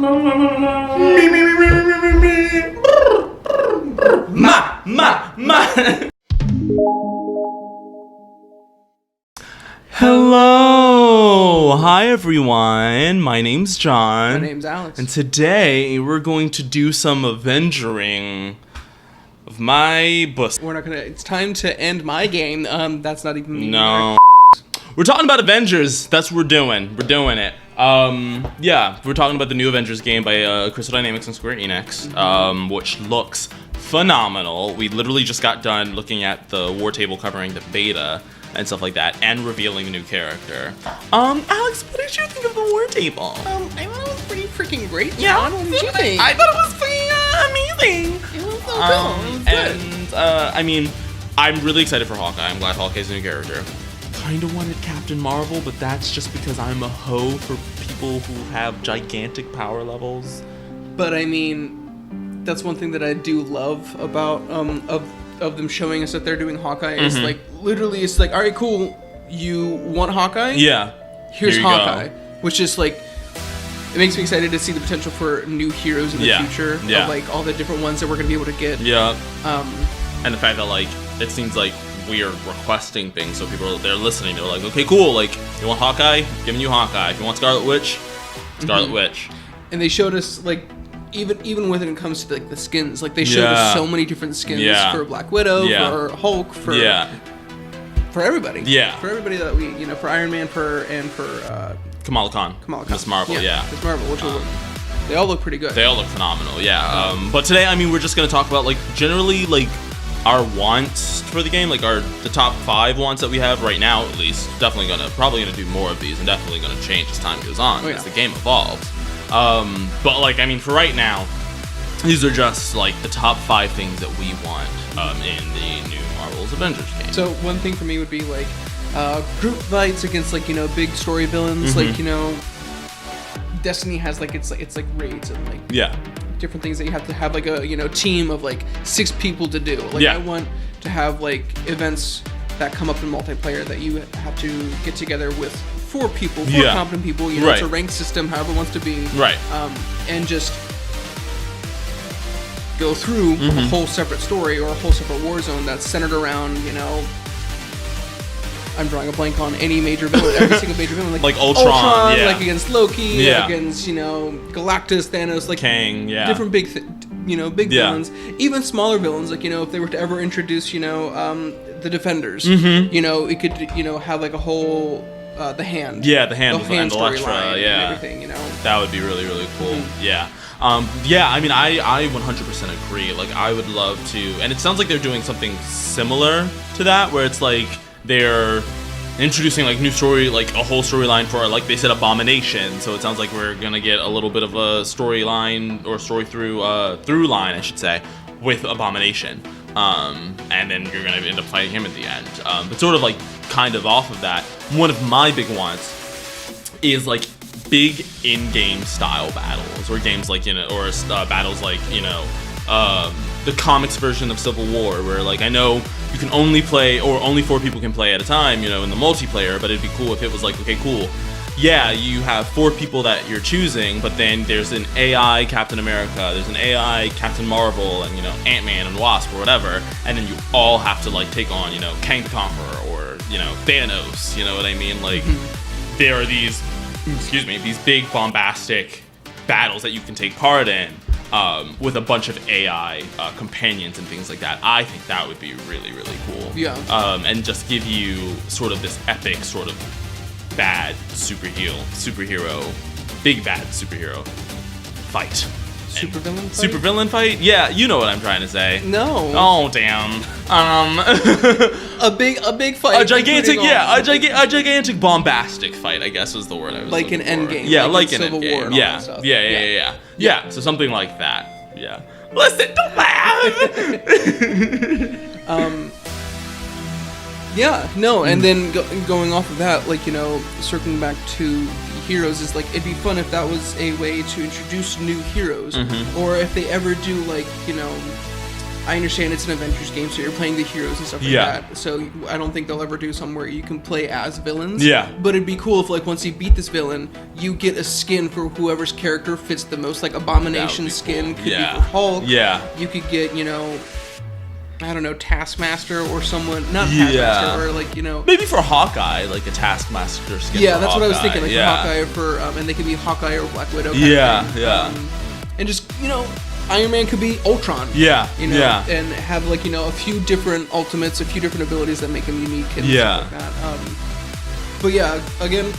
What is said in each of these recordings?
Hello! Hi everyone, my name's John. My name's Alex. And today we're going to do some Avengering of my bus. We're not gonna, it's time to end my game. That's not even me. No. We're talking about Avengers, that's what we're doing. We're doing it. Yeah, we're talking about the new Avengers game by Crystal Dynamics and Square Enix, which looks phenomenal. We literally just got done looking at the war table covering the beta and stuff like that, and revealing a new character. Alex, what did you think of the war table? I thought it was pretty freaking great. Yeah, John. What did you think? I thought it was pretty amazing. It was so cool. It was good. And I mean, I'm really excited for Hawkeye. I'm glad Hawkeye's a new character. Kind of wanted Captain Marvel, but that's just because I'm a hoe for people who have gigantic power levels. But I mean, that's one thing that I do love about of them showing us that they're doing Hawkeye is like literally it's like, all right, cool, you want Hawkeye? Yeah. Here's Here you Hawkeye, go. which is like, it makes me excited to see the potential for new heroes in the future. Yeah. Of, like all the different ones that we're gonna be able to get. Yeah. And the fact that like it seems like we are requesting things, so people they're listening. They're like, okay, cool. Like, you want Hawkeye? Giving you Hawkeye. If you want Scarlet Witch, Scarlet Witch. And they showed us like. Even when it comes to like the skins, like they showed us so many different skins for Black Widow, for Hulk, for everybody, for everybody that we, you know, for Iron Man, for Kamala Khan, Miss Marvel, Miss Marvel, which they all look pretty good. They all look phenomenal, but today, I mean, we're just gonna talk about like generally like our wants for the game, like the top 5 wants that we have right now, at least. Probably gonna do more of these, and definitely gonna change as time goes on as the game evolves. But like, I mean, for right now, these are just like the top 5 things that we want in the new Marvel's Avengers game. So one thing for me would be like group fights against like, you know, big story villains. Like, you know, Destiny has like it's like raids and like different things that you have to have like a, you know, team of like 6 people to do. Like I want to have like events that come up in multiplayer that you have to get together with 4 people, 4 competent people, you know, it's a ranked system, however it wants to be. And just go through a whole separate story or a whole separate war zone that's centered around, you know, I'm drawing a blank on any major villain, every single major villain. Like Ultron, like against Loki, against, you know, Galactus, Thanos, like Kang, different big villains. Even smaller villains, like, you know, if they were to ever introduce, you know, the Defenders, you know, it could, you know, have like a whole... the hand. The hand and Elektra, and everything, you know. That would be really, really cool. I mean, I 100% agree. Like, I would love to, and it sounds like they're doing something similar to that, where it's like they're introducing like new story, like a whole storyline for, like they said, Abomination. So it sounds like we're gonna get a little bit of a storyline or story through line, I should say, with Abomination. And then you're gonna end up fighting him at the end. But sort of like kind of off of that, one of my big wants is like big in-game style battles, or games like, you know, or battles like, you know, the comics version of Civil War, where like I know you can only play, or only 4 people can play at a time, you know, in the multiplayer, but it'd be cool if it was like, okay, cool. Yeah, you have 4 people that you're choosing, but then there's an AI Captain America, there's an AI Captain Marvel, and, you know, Ant-Man and Wasp or whatever, and then you all have to like take on, you know, Kang the Conqueror or, you know, Thanos, you know what I mean? Like, there are these big bombastic battles that you can take part in with a bunch of AI companions and things like that. I think that would be really, really cool. And just give you sort of this epic sort of bad superhero, big bad superhero fight. Supervillain fight? Yeah, you know what I'm trying to say. No. Oh, damn. A big fight. A gigantic bombastic fight, I guess was the word I was like looking an for. Endgame. Yeah, like an Civil Endgame. War and all that stuff. Yeah. So something like that. Yeah. Listen, don't laugh! And then going off of that, like, you know, circling back to the heroes, is like, it'd be fun if that was a way to introduce new heroes, or if they ever do, like, you know, I understand it's an Avengers game, so you're playing the heroes and stuff like that. So I don't think they'll ever do something where you can play as villains. Yeah. But it'd be cool if, like, once you beat this villain, you get a skin for whoever's character fits the most. Like, Abomination skin cool. Could be for Hulk. Yeah. You could get, you know, I don't know, Taskmaster or someone, not Taskmaster, or like, you know, maybe for Hawkeye, like a Taskmaster skin. Yeah, for that's Hawkeye. what I was thinking, like yeah. for Hawkeye and they could be Hawkeye or Black Widow. Yeah. And just, you know, Iron Man could be Ultron. Yeah. You know, and have, like, you know, a few different ultimates, a few different abilities that make him unique and stuff like that. But yeah, again,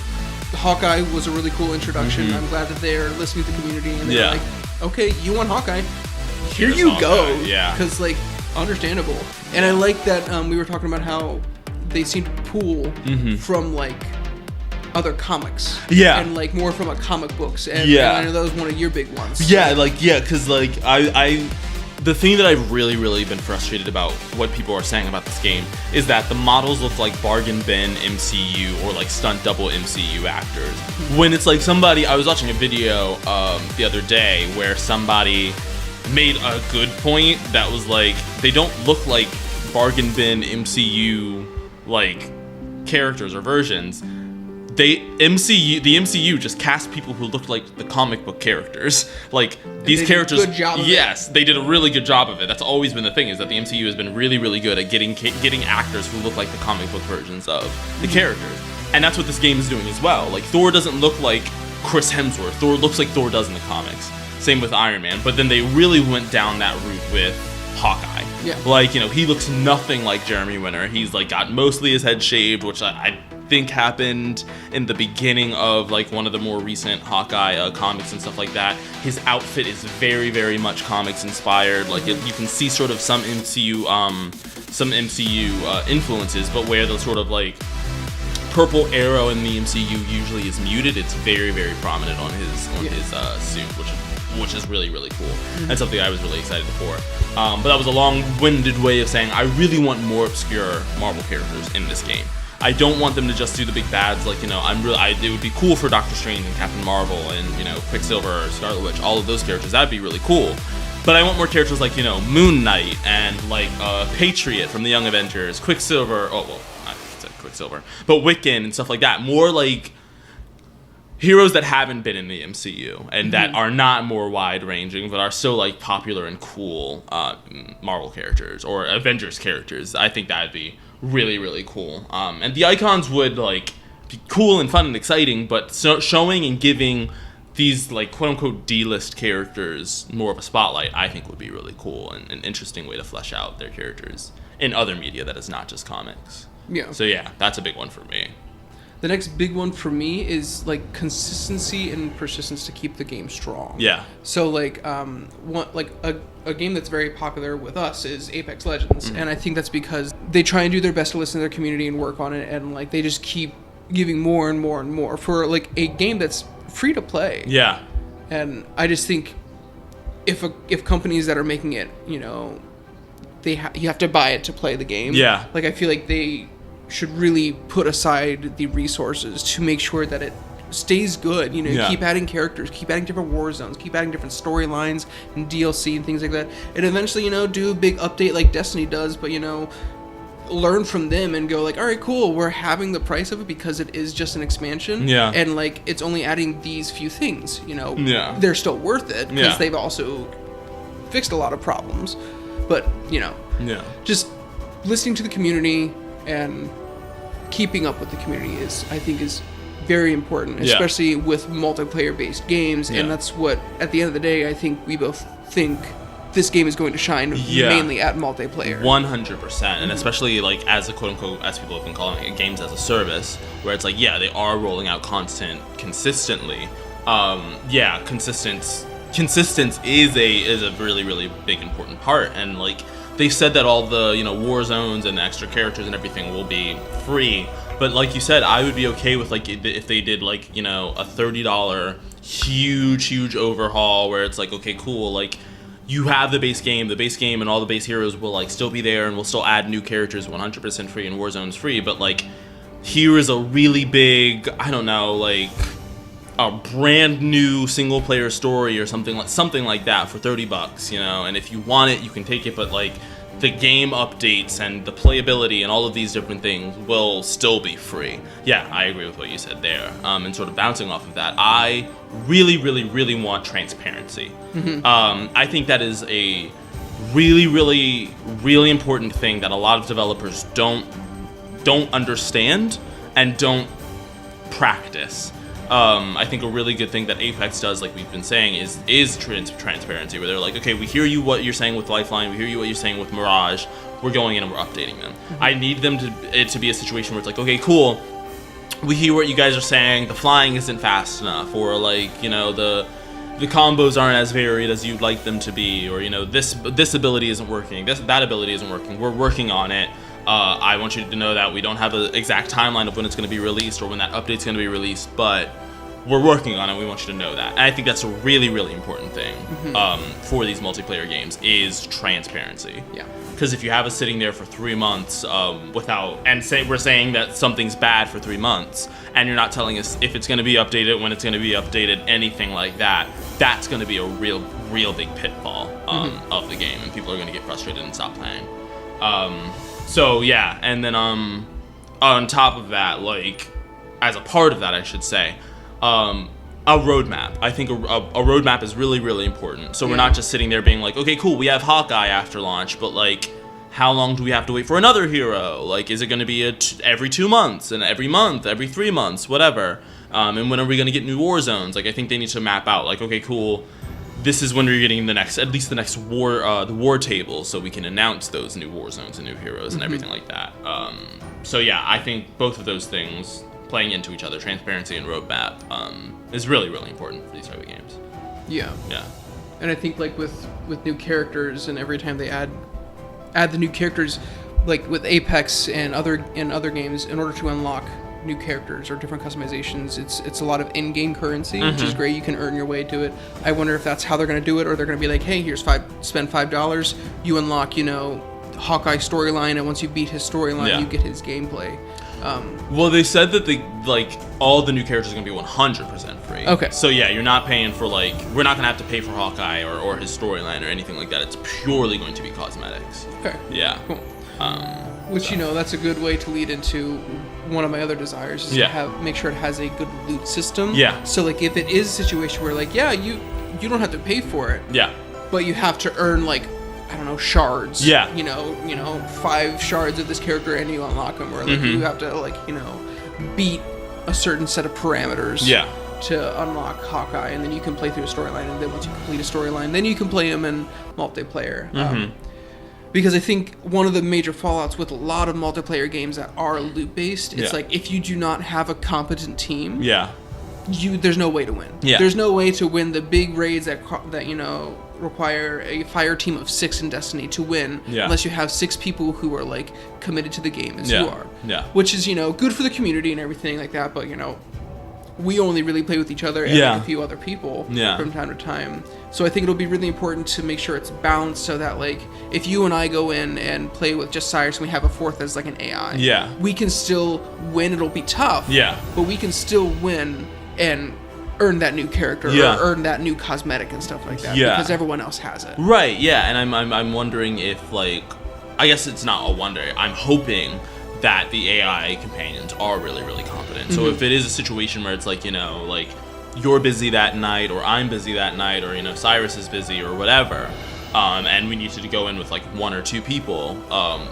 Hawkeye was a really cool introduction. I'm glad that they're listening to the community and they're like, okay, you want Hawkeye? Here you Hawkeye. go. Yeah. Because, like, understandable. And I like that we were talking about how they seem to pull from, like, other comics. Yeah. And, like, more from comic books. And, yeah. and I know that was one of your big ones. Yeah, because, like, I the thing that I've really, really been frustrated about what people are saying about this game is that the models look like bargain bin MCU or, like, stunt double MCU actors. When it's, like, I was watching a video the other day where somebody made a good point that was like, they don't look like bargain bin MCU, like, characters or versions. The MCU just cast people who look like the comic book characters. Like, these characters, good job of yes, they did a really good job of it. That's always been the thing, is that the MCU has been really, really good at getting actors who look like the comic book versions of the characters. And that's what this game is doing as well. Like, Thor doesn't look like Chris Hemsworth. Thor looks like Thor does in the comics. Same with Iron Man. But then they really went down that route with Hawkeye. Yeah. Like, you know, he looks nothing like Jeremy Renner. He's, like, got mostly his head shaved, which I think happened in the beginning of, like, one of the more recent Hawkeye comics and stuff like that. His outfit is very, very much comics inspired. Like, you can see sort of some MCU influences, but where the sort of, like, purple arrow in the MCU usually is muted, it's very, very prominent on his suit, which is really, really cool. And something I was really excited for. But that was a long-winded way of saying I really want more obscure Marvel characters in this game. I don't want them to just do the big bads. Like, you know, it would be cool for Doctor Strange and Captain Marvel and, you know, Quicksilver, Scarlet Witch, all of those characters. That'd be really cool. But I want more characters like, you know, Moon Knight and, like, Patriot from the Young Avengers, Quicksilver. Oh, well, I said Quicksilver. But Wiccan and stuff like that. More, like, heroes that haven't been in the MCU and that are not more wide-ranging but are so, like, popular and cool Marvel characters or Avengers characters. I think that'd be really, really cool. And the icons would, like, be cool and fun and exciting, but showing and giving these, like, quote-unquote D-list characters more of a spotlight, I think would be really cool and an interesting way to flesh out their characters in other media that is not just comics. Yeah. So, yeah, that's a big one for me. The next big one for me is, like, consistency and persistence to keep the game strong. Yeah. So, like, a game that's very popular with us is Apex Legends, and I think that's because they try and do their best to listen to their community and work on it, and, like, they just keep giving more and more and more for, like, a game that's free to play. Yeah. And I just think if companies that are making it, you know, you have to buy it to play the game. Yeah. Like, I feel like they should really put aside the resources to make sure that it stays good. You know, keep adding characters, keep adding different war zones, keep adding different storylines and DLC and things like that. And eventually, you know, do a big update like Destiny does, but, you know, learn from them and go like, all right, cool, we're having the price of it because it is just an expansion. Yeah. And, like, it's only adding these few things, you know. Yeah. They're still worth it because they've also fixed a lot of problems. But, you know, just listening to the community and keeping up with the community I think is very important, especially with multiplayer-based games, and that's what, at the end of the day, I think we both think this game is going to shine mainly at multiplayer. 100%, and especially, like, as a quote-unquote, as people have been calling it, games as a service, where it's like, they are rolling out content consistently. Consistency is a really, really big important part, and, like, they said that all the, you know, war zones and the extra characters and everything will be free. But like you said, I would be okay with, like, if they did, like, you know, a $30 huge overhaul where it's like, okay, cool, like, you have the base game and all the base heroes will, like, still be there and we'll still add new characters 100% free and Warzone's free. But, like, here is a really big, I don't know, like, a brand new single player story or something like that for $30, you know. And if you want it, you can take it, but like the game updates and the playability and all of these different things will still be free. Yeah, I agree with what you said there. And sort of bouncing off of that, I really, really, really want transparency. I think that is a really, really, really important thing that a lot of developers don't understand and don't practice. I think a really good thing that Apex does, like we've been saying, is transparency, where they're like, okay, we hear you what you're saying with Lifeline, we hear you what you're saying with Mirage, we're going in and we're updating them. I need it to be a situation where it's like, okay, cool, we hear what you guys are saying, the flying isn't fast enough, or like, you know, the combos aren't as varied as you'd like them to be, or, you know, this ability isn't working, that ability isn't working, we're working on it. I want you to know that we don't have an exact timeline of when it's going to be released or when that update's going to be released, but we're working on it. We want you to know that. And I think that's a really, really important thing for these multiplayer games is transparency. Yeah. Because if you have us sitting there for 3 months we're saying that something's bad for 3 months, and you're not telling us if it's going to be updated, when it's going to be updated, anything like that, that's going to be a real, real big pitfall of the game, and people are going to get frustrated and stop playing. So yeah, and then on top of that, like as a part of that, I should say, a roadmap. I think a roadmap is really, really important. So we're not just sitting there being like, okay, cool, we have Hawkeye after launch, but like, how long do we have to wait for another hero? Like, is it going to be every 2 months, and every month, every 3 months, whatever? And when are we going to get new war zones? Like, I think they need to map out, like, okay, cool, this is when we're getting the next the war table, so we can announce those new war zones and new heroes and everything like that. So yeah, I think both of those things playing into each other, transparency and roadmap, is really, really important for these type of games. Yeah. And I think like with new characters, and every time they add the new characters, like with Apex and other games, in order to unlock new characters or different customizations, it's a lot of in-game currency, which is great. You can earn your way to it. I wonder if that's how they're going to do it, or they're going to be like, hey, spend $5, you unlock, you know, Hawkeye storyline, and once you beat his storyline, you get his gameplay. Well, they said that all the new characters are going to be 100% free. Okay. So yeah, you're not paying for we're not going to have to pay for Hawkeye or his storyline or anything like that. It's purely going to be cosmetics. Okay. Yeah. Cool. Which, you know, that's a good way to lead into one of my other desires, is to make sure it has a good loot system. Yeah. So like, if it is a situation where like, yeah, you don't have to pay for it. Yeah. But you have to earn like, I don't know, shards. Yeah. You know, 5 shards of this character and you unlock them, or like you have to like, you know, beat a certain set of parameters. Yeah. To unlock Hawkeye, and then you can play through a storyline, and then once you complete a storyline, then you can play him in multiplayer. Because I think one of the major fallouts with a lot of multiplayer games that are loot-based, it's like, if you do not have a competent team, there's no way to win. Yeah. There's no way to win the big raids that you know, require a fire team of 6 in Destiny to win, unless you have 6 people who are like committed to the game as you are. Yeah. Which is, you know, good for the community and everything like that, but you know, we only really play with each other and like a few other people from time to time. So I think it'll be really important to make sure it's balanced, so that like, if you and I go in and play with just Cyrus and we have a 4th as like an AI, we can still win. It'll be tough, but we can still win and earn that new character or earn that new cosmetic and stuff like that, because everyone else has it. Right, yeah, and I'm wondering if, like, I guess it's not a wonder, I'm hoping that the AI companions are really, really competent. So if it is a situation where it's like, you know, like, you're busy that night, or I'm busy that night, or, you know, Cyrus is busy or whatever, and we need to go in with like 1 or 2 people,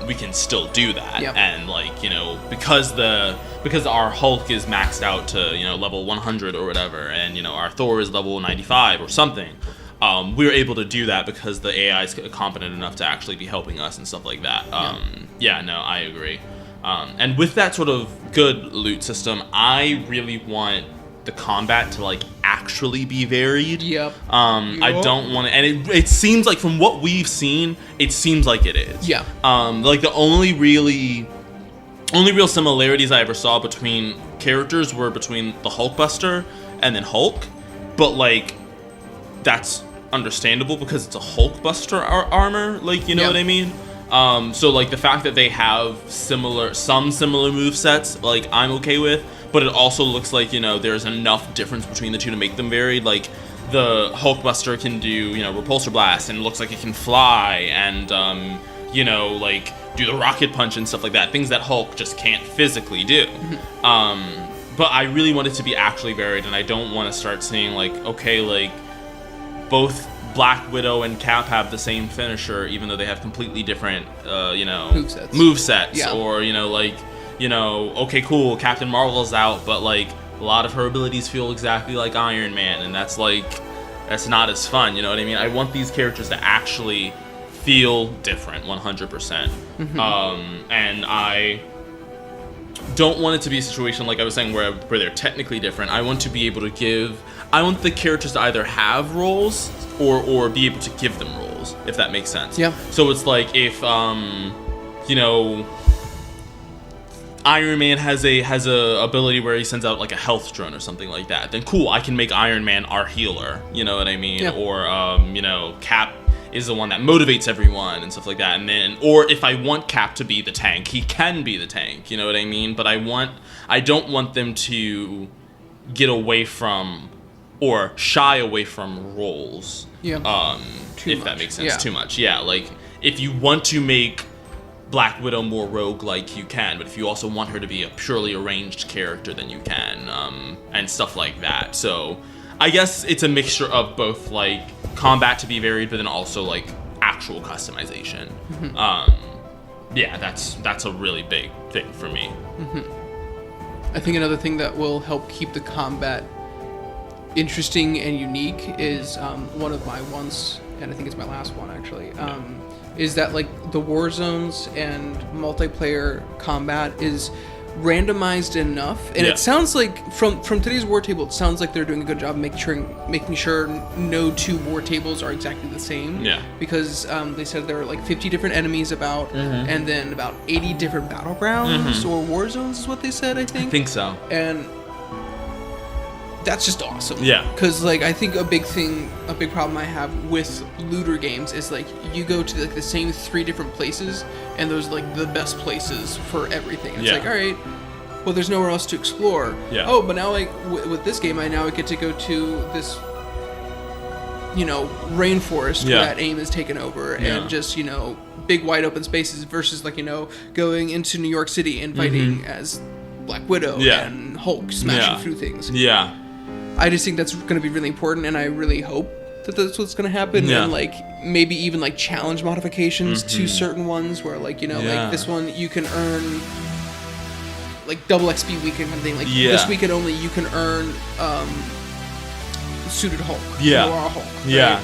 we can still do that. And like, you know, because our Hulk is maxed out to, you know, level 100 or whatever, and, you know, our Thor is level 95 or something, we're able to do that because the AI is competent enough to actually be helping us and stuff like that. No, I agree. And with that sort of good loot system, I really want the combat to like actually be varied. I don't want to, and it seems like, from what we've seen, it seems like it is. Like, the only real similarities I ever saw between characters were between the Hulkbuster and then Hulk, but like, that's understandable because it's a Hulkbuster armor, like, you know what I mean? So like the fact that they have some similar move sets, like I'm okay with, but it also looks like, you know, there's enough difference between the two to make them varied. Like the Hulkbuster can do, you know, repulsor blast, and it looks like it can fly, and you know, like do the rocket punch and stuff like that, things that Hulk just can't physically do. But I really want it to be actually varied, and I don't want to start seeing like, okay, like both Black Widow and Cap have the same finisher, even though they have completely different, you know, movesets. Yeah. Or, you know, like, you know, okay, cool, Captain Marvel's out, but like a lot of her abilities feel exactly like Iron Man, and that's not as fun. You know what I mean? I want these characters to actually feel different, 100%. And I don't want it to be a situation like I was saying where they're technically different. I want to be able to I want the characters to either have roles or be able to give them roles, if that makes sense. Yeah. So it's like if you know, Iron Man has a ability where he sends out like a health drone or something like that, then cool, I can make Iron Man our healer. You know what I mean? Yeah. Or you know, Cap is the one that motivates everyone and stuff like that. And then, or if I want Cap to be the tank, he can be the tank. You know what I mean? But I don't want them to get away from or shy away from roles. Yeah. If that makes sense. Too much. Yeah. Like if you want to make Black Widow more rogue-like, you can, but if you also want her to be a purely arranged character, then you can, and stuff like that. So I guess it's a mixture of both, like combat to be varied, but then also like actual customization. Yeah, that's a really big thing for me. I think another thing that will help keep the combat interesting and unique is one of my ones, and I think it's my last one actually, is that like the war zones and multiplayer combat is randomized enough, and it sounds like from today's war table, it sounds like they're doing a good job making sure no two war tables are exactly the same. Yeah. Because they said there are like 50 different enemies about, and then about 80 different battlegrounds or war zones is what they said. I think so. And that's just awesome. Yeah. Because like I think a big problem I have with looter games is like you go to like the same 3 different places, and those are like the best places for everything. It's like, all right, well, there's nowhere else to explore. Yeah. Oh, but now like with this game, I get to go to this, you know, rainforest where that AIM is taken over, and just, you know, big wide open spaces versus like, you know, going into New York City and fighting as Black Widow and Hulk smashing through things. Yeah. I just think that's going to be really important, and I really hope that that's what's going to happen. And like maybe even like challenge modifications to certain ones where like, you know, like this one you can earn like double XP weekend kind of thing. Like this weekend only you can earn suited Hulk. Or a Hulk. Right?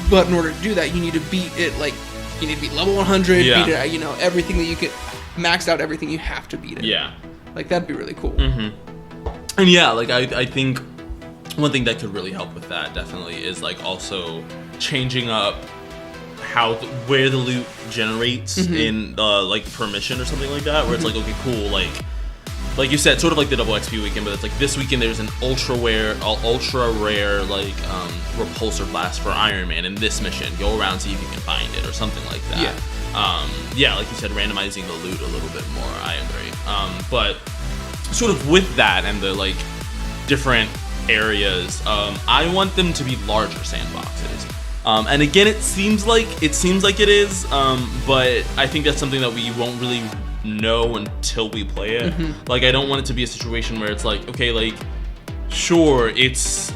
But in order to do that, you need to beat it. Like you need to beat level 100. Beat it, you know, everything that you get, maxed out everything you have to beat it. Yeah. Like that'd be really cool. And like I think one thing that could really help with that definitely is like also changing up how where the loot generates in like permission or something like that, where it's like, okay, cool, like you said, sort of like the double XP weekend, but it's like this weekend there's an ultra rare like repulsor blast for Iron Man in this mission. Go around, see if you can find it or something like that. Like you said, randomizing the loot a little bit more. I agree. But sort of with that and the like different areas, I want them to be larger sandboxes. And again, it seems like it is, but I think that's something that we won't really know until we play it. Like I don't want it to be a situation where it's like, okay, like sure, it's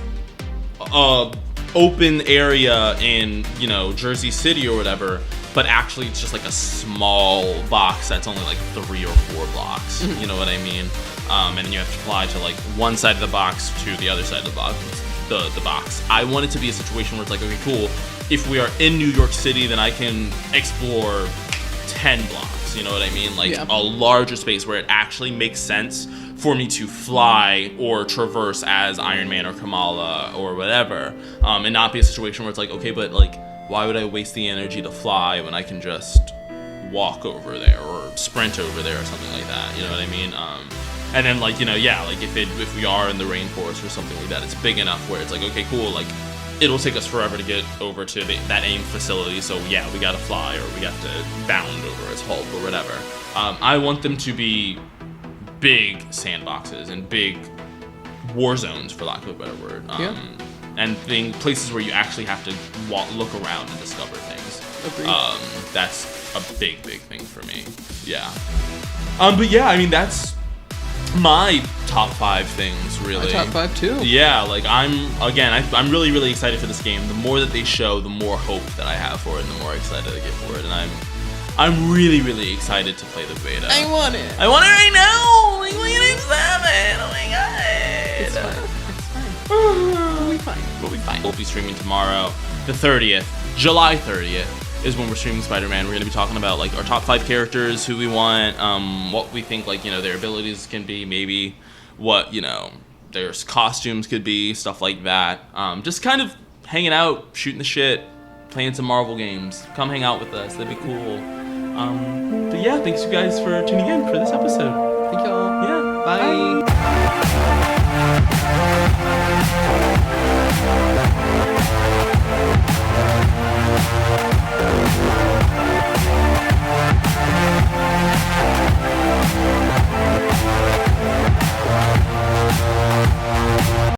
a open area in, you know, Jersey City or whatever, but actually it's just like a small box that's only like 3 or 4 blocks. You know what I mean? And then you have to fly to like one side of the box to the other side of the box. The box. I want it to be a situation where it's like, okay, cool. If we are in New York City, then I can explore 10 blocks. You know what I mean? Like a larger space where it actually makes sense for me to fly or traverse as Iron Man or Kamala or whatever, and not be a situation where it's like, okay, but like, why would I waste the energy to fly when I can just walk over there or sprint over there or something like that? You know what I mean? And then like, you know, like if we are in the rainforest or something like that, it's big enough where it's like, okay, cool, like it'll take us forever to get over to that AIM facility. So yeah, we gotta fly, or we got to bound over as Hulk or whatever. I want them to be big sandboxes and big war zones, for lack of a better word. And places where you actually have to look around and discover things. Agreed. That's a big thing for me. Yeah. But yeah, I mean, that's my top 5 things, really. My top 5 too. Yeah, like I'm really excited for this game. The more that they show, the more hope that I have for it, and the more excited I get for it. And I'm really excited to play the beta. I want it. I want it right now. Like, we can examine. Oh my god. It's fine. We'll be fine. We'll be fine. We'll be streaming tomorrow, the 30th, July 30th. Is when we're streaming Spider-Man. We're gonna be talking about like our top 5 characters, who we want, what we think like their abilities can be, maybe what their costumes could be, stuff like that. Just kind of hanging out, shooting the shit, playing some Marvel games. Come hang out with us. That'd be cool. But yeah, thanks you guys for tuning in for this episode. Thank y'all. Yeah. Bye.